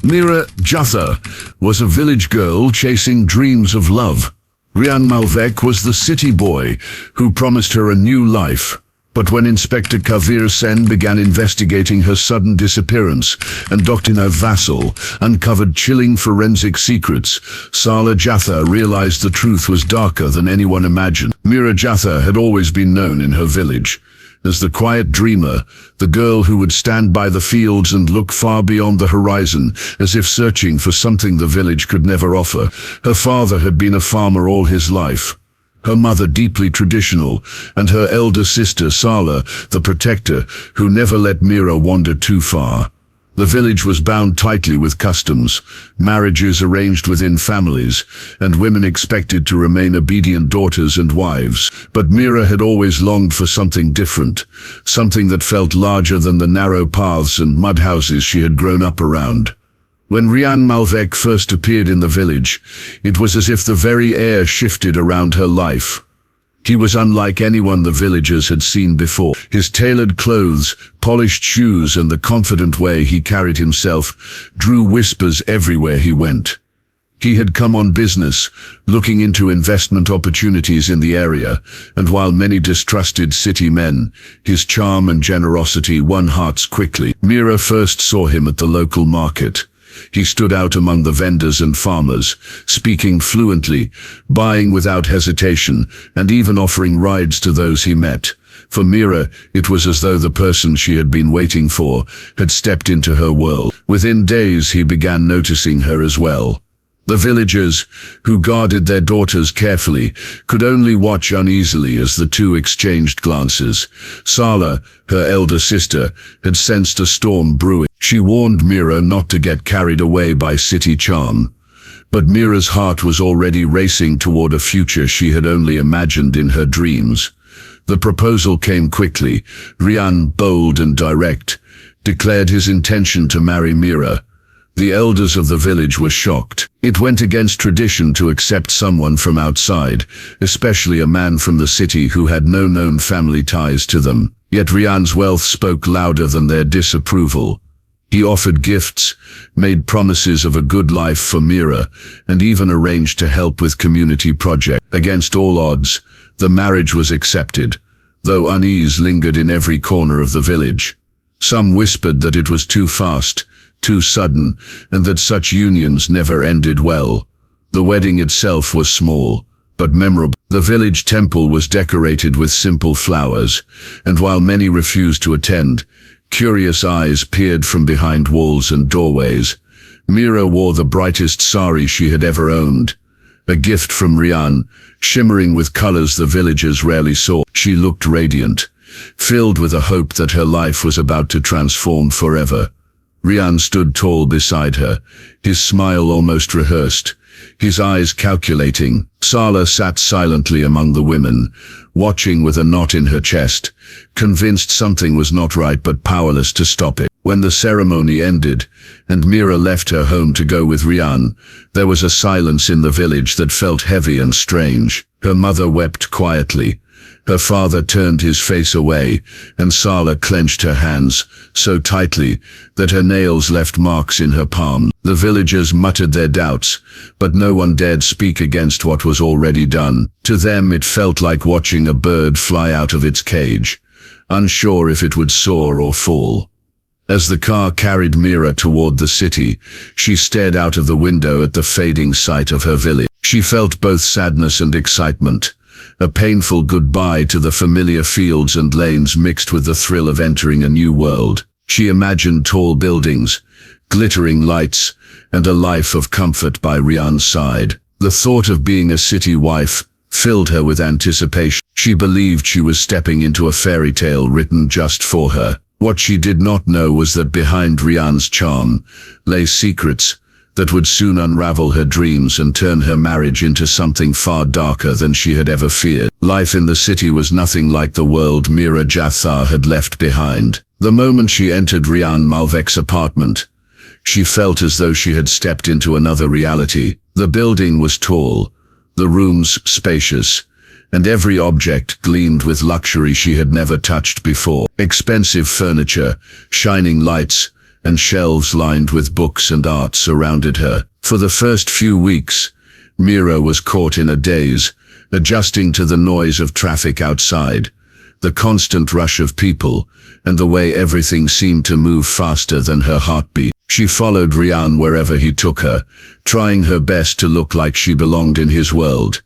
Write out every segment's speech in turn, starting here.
Meera Jathar was a village girl chasing dreams of love. Hiren Vassal was the city boy who promised her a new life. But when Inspector Kavir Sen began investigating her sudden disappearance and Dr. Hiren Vassal uncovered chilling forensic secrets, Sarla Jathar realized the truth was darker than anyone imagined. Meera Jathar had always been known in her village as the quiet dreamer, the girl who would stand by the fields and look far beyond the horizon, as if searching for something the village could never offer. Her father had been a farmer all his life, her mother deeply traditional, and her elder sister Sarla, the protector, who never let Meera wander too far. The village was bound tightly with customs, marriages arranged within families, and women expected to remain obedient daughters and wives. But Meera had always longed for something different, something that felt larger than the narrow paths and mud houses she had grown up around. When Hiren Vassal first appeared in the village, it was as if the very air shifted around her life. He was unlike anyone the villagers had seen before. His tailored clothes, polished shoes, and the confident way he carried himself drew whispers everywhere he went. He had come on business, looking into investment opportunities in the area, and while many distrusted city men, his charm and generosity won hearts quickly. Meera first saw him at the local market. He stood out among the vendors and farmers, speaking fluently, buying without hesitation, and even offering rides to those he met. For Meera, it was as though the person she had been waiting for had stepped into her world. Within days he began noticing her as well. The villagers, who guarded their daughters carefully, could only watch uneasily as the two exchanged glances. Sarla, her elder sister, had sensed a storm brewing. She warned Meera not to get carried away by city charm. But Meera's heart was already racing toward a future she had only imagined in her dreams. The proposal came quickly. Hiren, bold and direct, declared his intention to marry Meera. The elders of the village were shocked. It went against tradition to accept someone from outside, especially a man from the city who had no known family ties to them. Yet Hiren's wealth spoke louder than their disapproval. He offered gifts, made promises of a good life for Meera, and even arranged to help with community projects. Against all odds, the marriage was accepted, though unease lingered in every corner of the village. Some whispered that it was too fast, too sudden, and that such unions never ended well. The wedding itself was small, but memorable. The village temple was decorated with simple flowers, and while many refused to attend, curious eyes peered from behind walls and doorways. Meera wore the brightest sari she had ever owned, a gift from Hiren, shimmering with colors the villagers rarely saw. She looked radiant, filled with a hope that her life was about to transform forever. Hiren stood tall beside her, his smile almost rehearsed, his eyes calculating. Sarla sat silently among the women, watching with a knot in her chest, convinced something was not right but powerless to stop it. When the ceremony ended, and Meera left her home to go with Hiren, there was a silence in the village that felt heavy and strange. Her mother wept quietly. Her father turned his face away, and Sarla clenched her hands so tightly that her nails left marks in her palms. The villagers muttered their doubts, but no one dared speak against what was already done. To them it felt like watching a bird fly out of its cage, unsure if it would soar or fall. As the car carried Meera toward the city, she stared out of the window at the fading sight of her village. She felt both sadness and excitement. A painful goodbye to the familiar fields and lanes mixed with the thrill of entering a new world. She imagined tall buildings, glittering lights, and a life of comfort by Hiren's side. The thought of being a city wife filled her with anticipation. She believed she was stepping into a fairy tale written just for her. What she did not know was that behind Hiren's charm lay secrets that would soon unravel her dreams and turn her marriage into something far darker than she had ever feared. Life in the city was nothing like the world Meera Jathar had left behind. The moment she entered Hiren Vassal's apartment, she felt as though she had stepped into another reality. The building was tall, the rooms spacious, and every object gleamed with luxury she had never touched before. Expensive furniture, shining lights, and shelves lined with books and art surrounded her. For the first few weeks, Meera was caught in a daze, adjusting to the noise of traffic outside, the constant rush of people, and the way everything seemed to move faster than her heartbeat. She followed Rian wherever he took her, trying her best to look like she belonged in his world.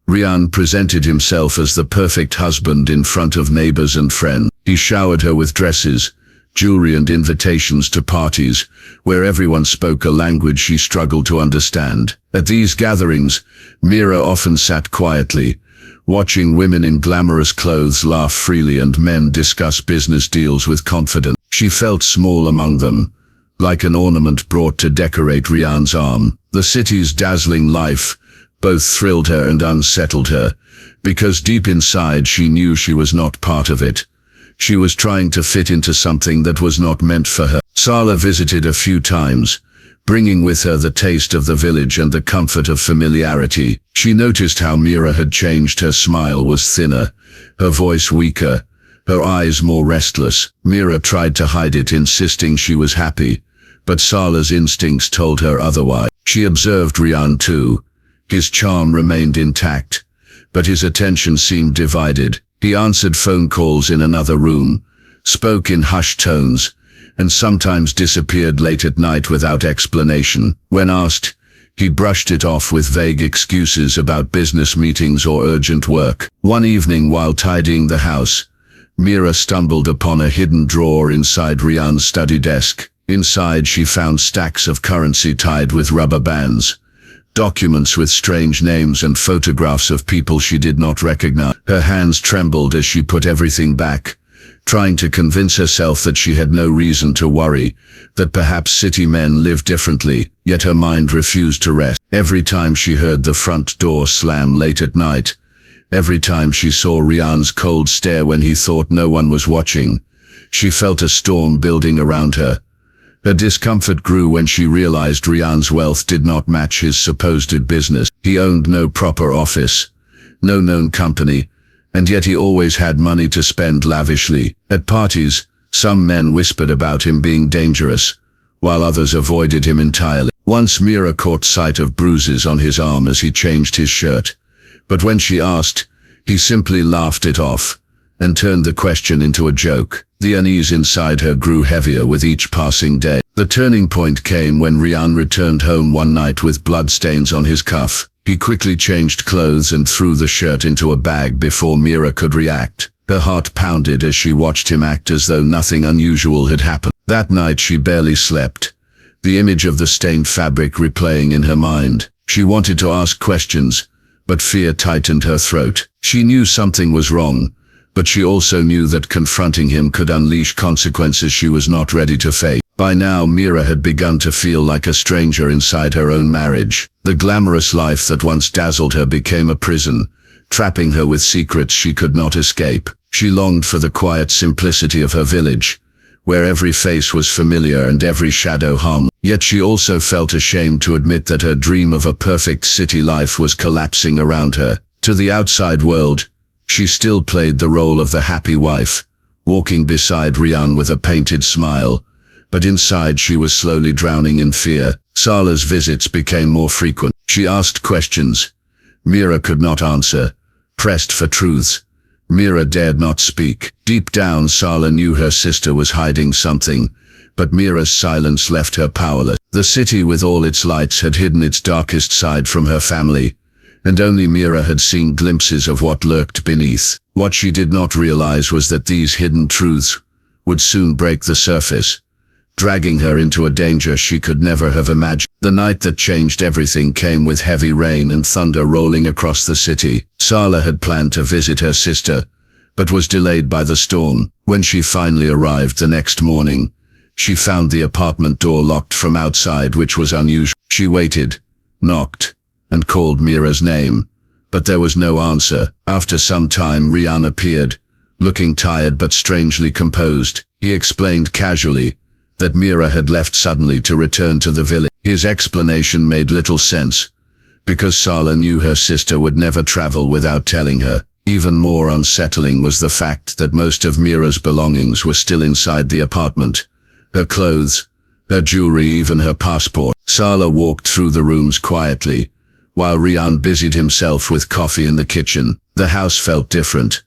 Rian presented himself as the perfect husband in front of neighbors and friends. He showered her with dresses, jewelry and invitations to parties, where everyone spoke a language she struggled to understand. At these gatherings, Meera often sat quietly, watching women in glamorous clothes laugh freely and men discuss business deals with confidence. She felt small among them, like an ornament brought to decorate Rian's arm. The city's dazzling life both thrilled her and unsettled her, because deep inside she knew she was not part of it. She was trying to fit into something that was not meant for her. Sarla visited a few times, bringing with her the taste of the village and the comfort of familiarity. She noticed how Meera had changed. Her smile was thinner, her voice weaker, her eyes more restless. Meera tried to hide it, insisting she was happy, but Sarla's instincts told her otherwise. She observed Rian too. His charm remained intact, but his attention seemed divided. He answered phone calls in another room, spoke in hushed tones, and sometimes disappeared late at night without explanation. When asked, he brushed it off with vague excuses about business meetings or urgent work. One evening while tidying the house, Meera stumbled upon a hidden drawer inside Rian's study desk. Inside she found stacks of currency tied with rubber bands, documents with strange names and photographs of people she did not recognize. Her hands trembled as she put everything back, trying to convince herself that she had no reason to worry, that perhaps city men live differently, yet her mind refused to rest. Every time she heard the front door slam late at night, every time she saw Rian's cold stare when he thought no one was watching, she felt a storm building around her. Her discomfort grew when she realized Rian's wealth did not match his supposed business. He owned no proper office, no known company, and yet he always had money to spend lavishly. At parties, some men whispered about him being dangerous, while others avoided him entirely. Once Meera caught sight of bruises on his arm as he changed his shirt, but when she asked, he simply laughed it off and turned the question into a joke. The unease inside her grew heavier with each passing day. The turning point came when Rian returned home one night with bloodstains on his cuff. He quickly changed clothes and threw the shirt into a bag before Meera could react. Her heart pounded as she watched him act as though nothing unusual had happened. That night she barely slept, the image of the stained fabric replaying in her mind. She wanted to ask questions, but fear tightened her throat. She knew something was wrong, but she also knew that confronting him could unleash consequences she was not ready to face. By now Meera had begun to feel like a stranger inside her own marriage. The glamorous life that once dazzled her became a prison, trapping her with secrets she could not escape. She longed for the quiet simplicity of her village, where every face was familiar and every shadow harmless. Yet she also felt ashamed to admit that her dream of a perfect city life was collapsing around her. To the outside world, she still played the role of the happy wife, walking beside Rian with a painted smile, but inside she was slowly drowning in fear. Sarla's visits became more frequent. She asked questions Meera could not answer, pressed for truths Meera dared not speak. Deep down Sarla knew her sister was hiding something, but Meera's silence left her powerless. The city with all its lights had hidden its darkest side from her family, and only Meera had seen glimpses of what lurked beneath. What she did not realize was that these hidden truths would soon break the surface, dragging her into a danger she could never have imagined. The night that changed everything came with heavy rain and thunder rolling across the city. Sarla had planned to visit her sister, but was delayed by the storm. When she finally arrived the next morning, she found the apartment door locked from outside, which was unusual. She waited, knocked, and called Meera's name, but there was no answer. After some time Rian appeared, looking tired but strangely composed. He explained casually that Meera had left suddenly to return to the village. His explanation made little sense, because Sarla knew her sister would never travel without telling her. Even more unsettling was the fact that most of Meera's belongings were still inside the apartment. Her clothes, her jewelry, even her passport. Sarla walked through the rooms quietly, while Rian busied himself with coffee in the kitchen. The house felt different,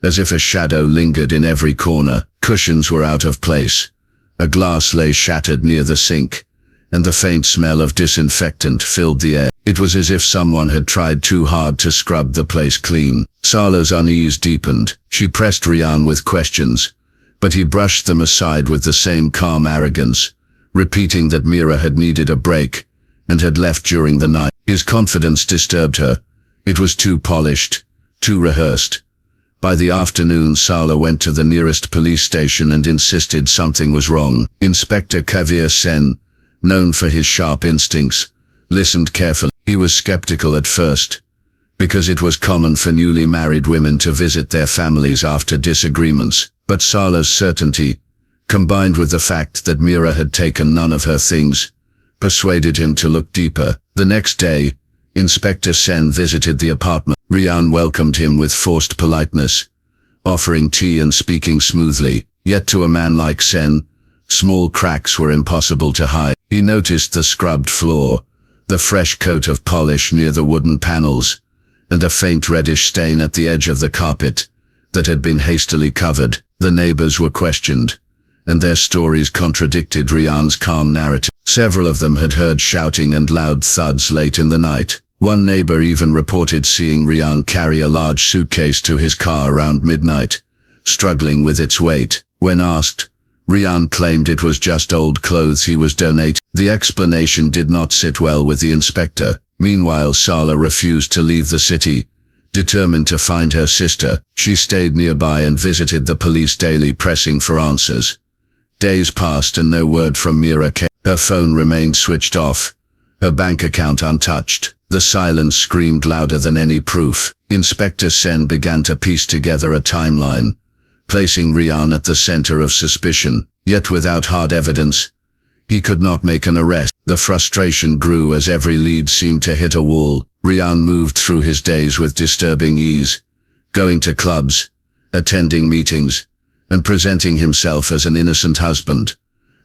as if a shadow lingered in every corner. Cushions were out of place. A glass lay shattered near the sink, and the faint smell of disinfectant filled the air. It was as if someone had tried too hard to scrub the place clean. Sarla's unease deepened. She pressed Rian with questions, but he brushed them aside with the same calm arrogance, repeating that Meera had needed a break and had left during the night. His confidence disturbed her. It was too polished, too rehearsed. By the afternoon, Sarla went to the nearest police station and insisted something was wrong. Inspector Kavir Sen, known for his sharp instincts, listened carefully. He was skeptical at first, because it was common for newly married women to visit their families after disagreements. But Sarla's certainty, combined with the fact that Meera had taken none of her things, persuaded him to look deeper. The next day, Inspector Sen visited the apartment. Rian welcomed him with forced politeness, offering tea and speaking smoothly. Yet to a man like Sen, small cracks were impossible to hide. He noticed the scrubbed floor, the fresh coat of polish near the wooden panels, and a faint reddish stain at the edge of the carpet that had been hastily covered. The neighbors were questioned, and their stories contradicted Rian's calm narrative. Several of them had heard shouting and loud thuds late in the night. One neighbor even reported seeing Rian carry a large suitcase to his car around midnight, struggling with its weight. When asked, Rian claimed it was just old clothes he was donating. The explanation did not sit well with the inspector. Meanwhile, Sarla refused to leave the city, determined to find her sister. She stayed nearby and visited the police daily, pressing for answers. Days passed and no word from Meera came. Her phone remained switched off, her bank account untouched. The silence screamed louder than any proof. Inspector Sen began to piece together a timeline, placing Rian at the center of suspicion. Yet without hard evidence, he could not make an arrest. The frustration grew as every lead seemed to hit a wall. Rian moved through his days with disturbing ease, going to clubs, attending meetings, and presenting himself as an innocent husband,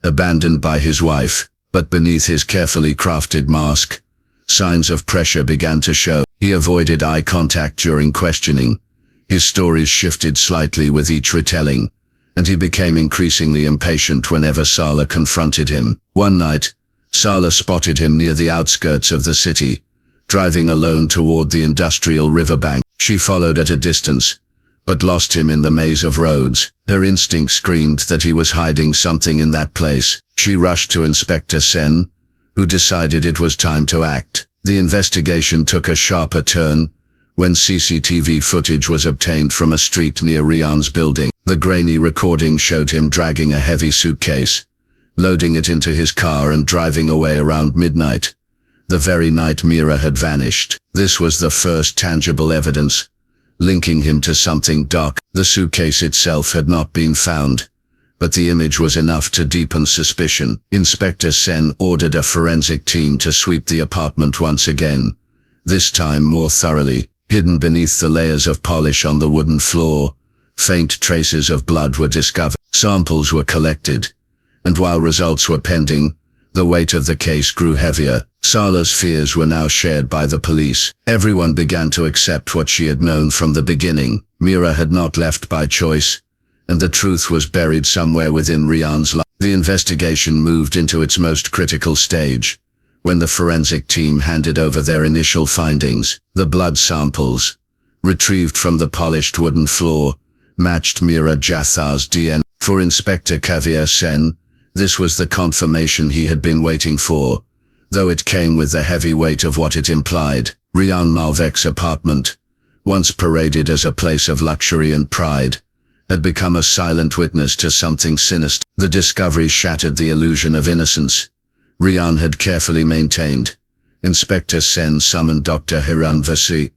abandoned by his wife. But beneath his carefully crafted mask, signs of pressure began to show. He avoided eye contact during questioning. His stories shifted slightly with each retelling, and he became increasingly impatient whenever Sarla confronted him. One night, Sarla spotted him near the outskirts of the city, driving alone toward the industrial riverbank. She followed at a distance, but lost him in the maze of roads. Her instinct screamed that he was hiding something in that place. She rushed to Inspector Sen, who decided it was time to act. The investigation took a sharper turn when CCTV footage was obtained from a street near Rian's building. The grainy recording showed him dragging a heavy suitcase, loading it into his car and driving away around midnight, the very night Meera had vanished. This was the first tangible evidence linking him to something dark. The suitcase itself had not been found, but the image was enough to deepen suspicion. Inspector Sen ordered a forensic team to sweep the apartment once again, this time more thoroughly. Hidden beneath the layers of polish on the wooden floor, faint traces of blood were discovered. Samples were collected, and while results were pending, the weight of the case grew heavier. Sarla's fears were now shared by the police. Everyone began to accept what she had known from the beginning. Meera had not left by choice, and the truth was buried somewhere within Rian's life. The investigation moved into its most critical stage when the forensic team handed over their initial findings. The blood samples, retrieved from the polished wooden floor, matched Meera Jathar's DNA. For Inspector Kavir Sen, this was the confirmation he had been waiting for, though it came with the heavy weight of what it implied. Rian Malvek's apartment, once paraded as a place of luxury and pride, had become a silent witness to something sinister. The discovery shattered the illusion of innocence Rian had carefully maintained. Inspector Sen summoned Dr. Hiren Vassal,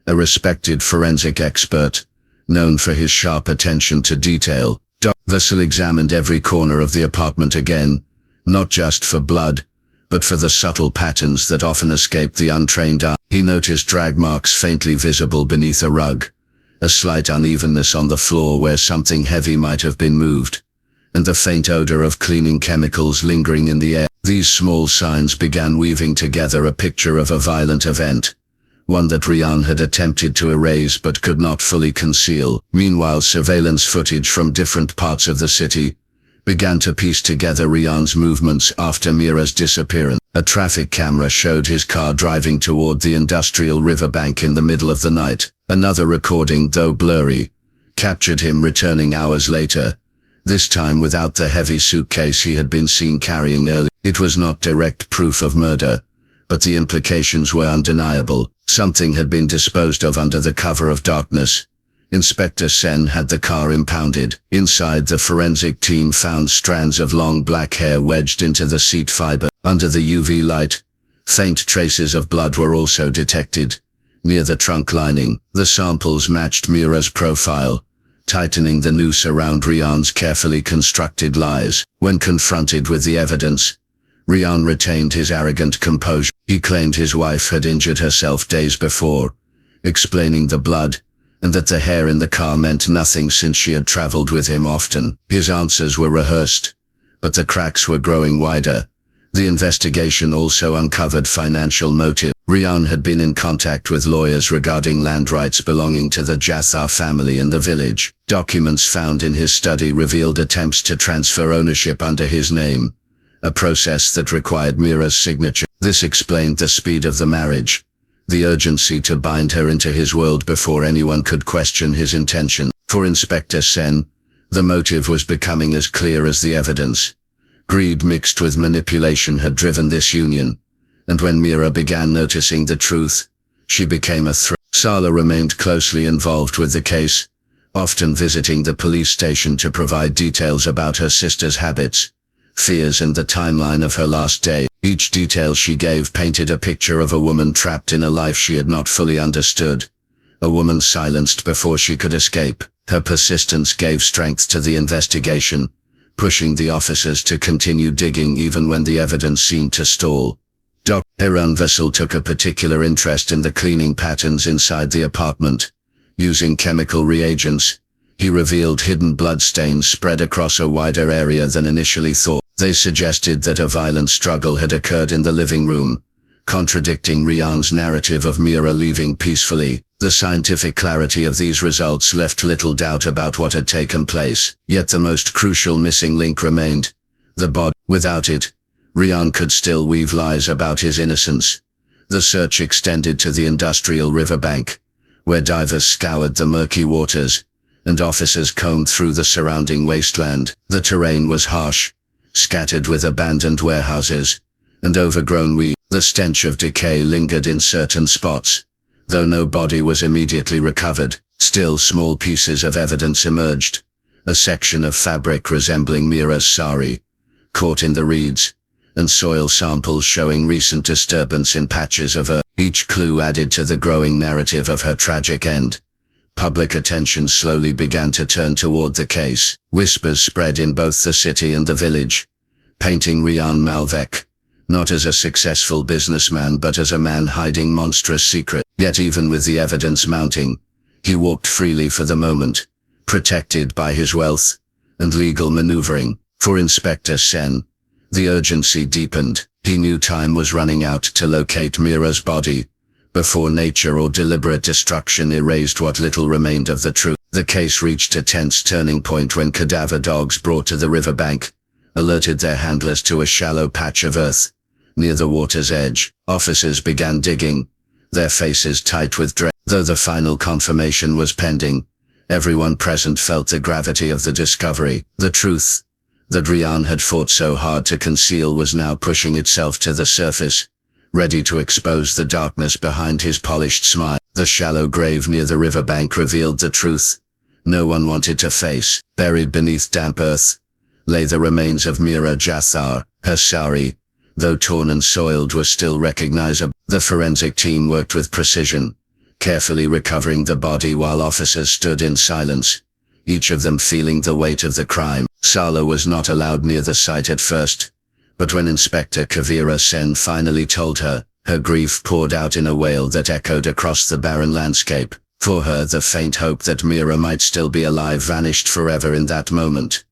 a respected forensic expert, known for his sharp attention to detail. Dr. Vassal examined every corner of the apartment again, not just for blood, but for the subtle patterns that often escape the untrained eye. He noticed drag marks faintly visible beneath a rug, a slight unevenness on the floor where something heavy might have been moved, and the faint odor of cleaning chemicals lingering in the air. These small signs began weaving together a picture of a violent event, one that Rian had attempted to erase but could not fully conceal. Meanwhile, surveillance footage from different parts of the city began to piece together Rian's movements after Meera's disappearance. A traffic camera showed his car driving toward the industrial riverbank in the middle of the night. Another recording, though blurry, captured him returning hours later, this time without the heavy suitcase he had been seen carrying earlier. It was not direct proof of murder, but the implications were undeniable. Something had been disposed of under the cover of darkness. Inspector Sen had the car impounded. Inside, the forensic team found strands of long black hair wedged into the seat fiber. Under the UV light, faint traces of blood were also detected. Near the trunk lining, the samples matched Meera's profile, tightening the noose around Rian's carefully constructed lies. When confronted with the evidence, Rian retained his arrogant composure. He claimed his wife had injured herself days before, explaining the blood, and that the hair in the car meant nothing since she had traveled with him often. His answers were rehearsed, but the cracks were growing wider. The investigation also uncovered financial motive. Rian had been in contact with lawyers regarding land rights belonging to the Jathar family in the village. Documents found in his study revealed attempts to transfer ownership under his name, a process that required Meera's signature. This explained the speed of the marriage, the urgency to bind her into his world before anyone could question his intention. For Inspector Sen, the motive was becoming as clear as the evidence. Greed mixed with manipulation had driven this union, and when Meera began noticing the truth, she became a threat. Sarla remained closely involved with the case, often visiting the police station to provide details about her sister's habits, fears, and the timeline of her last day. Each detail she gave painted a picture of a woman trapped in a life she had not fully understood, a woman silenced before she could escape. Her persistence gave strength to the investigation, pushing the officers to continue digging even when the evidence seemed to stall. Dr. Hiren Vassal took a particular interest in the cleaning patterns inside the apartment. Using chemical reagents, he revealed hidden blood stains spread across a wider area than initially thought. They suggested that a violent struggle had occurred in the living room, contradicting Rian's narrative of Meera leaving peacefully. The scientific clarity of these results left little doubt about what had taken place, yet the most crucial missing link remained: the body. Without it, Rian could still weave lies about his innocence. The search extended to the industrial riverbank, where divers scoured the murky waters, and officers combed through the surrounding wasteland. The terrain was harsh, scattered with abandoned warehouses and overgrown weeds. The stench of decay lingered in certain spots. Though no body was immediately recovered, still small pieces of evidence emerged. A section of fabric resembling Meera's sari, caught in the reeds, and soil samples showing recent disturbance in patches of earth. Each clue added to the growing narrative of her tragic end. Public attention slowly began to turn toward the case. Whispers spread in both the city and the village, painting Rian Malvek not as a successful businessman but as a man hiding monstrous secrets. Yet even with the evidence mounting, he walked freely for the moment, protected by his wealth and legal maneuvering. For Inspector Sen, the urgency deepened. He knew time was running out to locate Meera's body, before nature or deliberate destruction erased what little remained of the truth. The case reached a tense turning point when cadaver dogs brought to the riverbank alerted their handlers to a shallow patch of earth near the water's edge. Officers began digging, their faces tight with dread. Though the final confirmation was pending, everyone present felt the gravity of the discovery. The truth that Rian had fought so hard to conceal was now pushing itself to the surface, ready to expose the darkness behind his polished smile. The shallow grave near the riverbank revealed the truth no one wanted to face. Buried beneath damp earth lay the remains of Meera Jathar. Her sari, though torn and soiled, was still recognizable. The forensic team worked with precision, carefully recovering the body while officers stood in silence, each of them feeling the weight of the crime. Sarla was not allowed near the site at first, but when Inspector Kavir Sen finally told her, her grief poured out in a wail that echoed across the barren landscape. For her, the faint hope that Meera might still be alive vanished forever in that moment.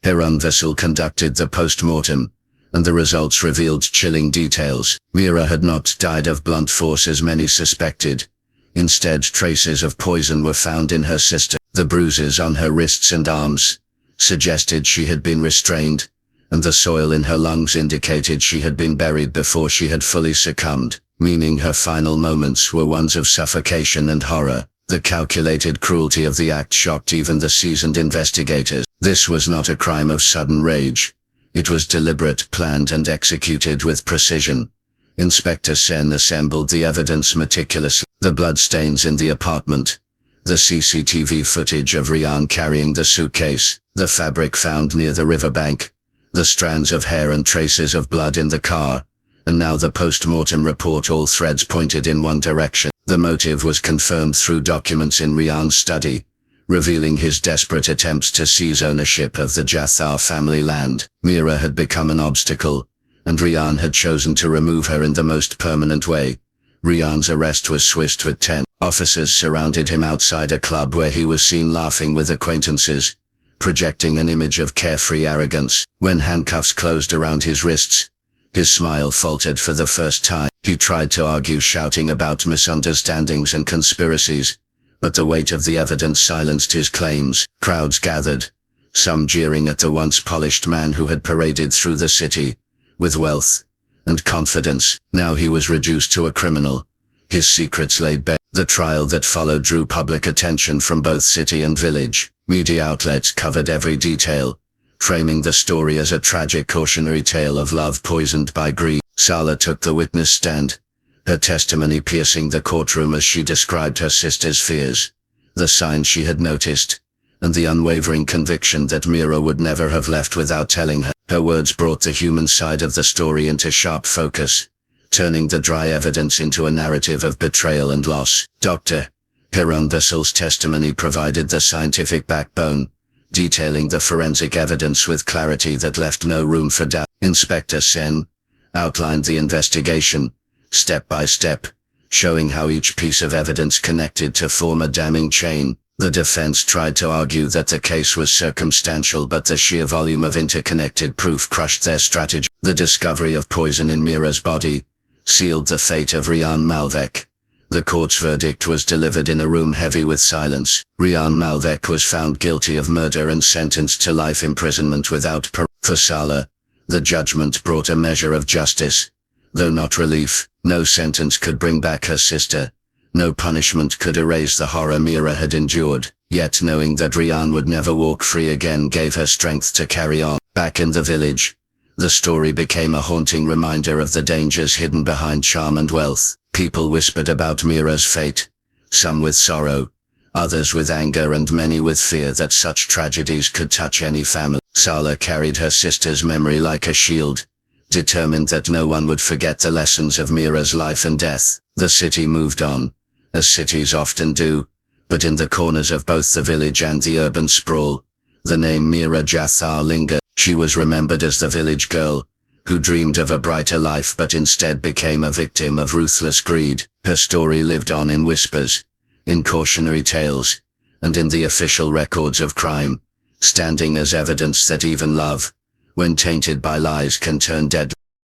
Hiren Vassal conducted the post-mortem, and the results revealed chilling details. Meera had not died of blunt force as many suspected. Instead, traces of poison were found in her sister. The bruises on her wrists and arms suggested she had been restrained, and the soil in her lungs indicated she had been buried before she had fully succumbed, meaning her final moments were ones of suffocation and horror. The calculated cruelty of the act shocked even the seasoned investigators. This was not a crime of sudden rage. It was deliberate, planned, and executed with precision. Inspector Sen assembled the evidence meticulously. The bloodstains in the apartment, the CCTV footage of Rian carrying the suitcase, the fabric found near the riverbank, the strands of hair and traces of blood in the car, and now the post-mortem report. All threads pointed in one direction. The motive was confirmed through documents in Rian's study, revealing his desperate attempts to seize ownership of the Jathar family land. Meera had become an obstacle, and Rian had chosen to remove her in the most permanent way. Rian's arrest was swift with 10 officers surrounded him outside a club where he was seen laughing with acquaintances, projecting an image of carefree arrogance. When handcuffs closed around his wrists, his smile faltered for the first time. He tried to argue, shouting about misunderstandings and conspiracies, but the weight of the evidence silenced his claims. Crowds gathered, some jeering at the once polished man who had paraded through the city with wealth and confidence. Now he was reduced to a criminal, his secrets laid bare. The trial that followed drew public attention from both city and village. Media outlets covered every detail, framing the story as a tragic cautionary tale of love poisoned by greed. Sarla took the witness stand, her testimony piercing the courtroom as she described her sister's fears, the signs she had noticed, and the unwavering conviction that Meera would never have left without telling her. Her words brought the human side of the story into sharp focus, turning the dry evidence into a narrative of betrayal and loss. Dr. Hiren Vassal's testimony provided the scientific backbone, detailing the forensic evidence with clarity that left no room for doubt. Inspector Sen outlined the investigation, step by step, showing how each piece of evidence connected to form a damning chain. The defense tried to argue that the case was circumstantial, but the sheer volume of interconnected proof crushed their strategy. The discovery of poison in Meera's body sealed the fate of Rian Malvek. The court's verdict was delivered in a room heavy with silence. Rian Malvek was found guilty of murder and sentenced to life imprisonment without parole. For Sarla, the judgment brought a measure of justice. Though not relief, no sentence could bring back her sister. No punishment could erase the horror Meera had endured. Yet knowing that Rian would never walk free again gave her strength to carry on. Back in the village, the story became a haunting reminder of the dangers hidden behind charm and wealth. People whispered about Meera's fate, some with sorrow, others with anger, and many with fear that such tragedies could touch any family. Sarla carried her sister's memory like a shield, determined that no one would forget the lessons of Meera's life and death. The city moved on, as cities often do, but in the corners of both the village and the urban sprawl, the name Meera Jathar lingered. She was remembered as the village girl, who dreamed of a brighter life but instead became a victim of ruthless greed. Her story lived on in whispers, in cautionary tales, and in the official records of crime, standing as evidence that even love, when tainted by lies, can turn deadly.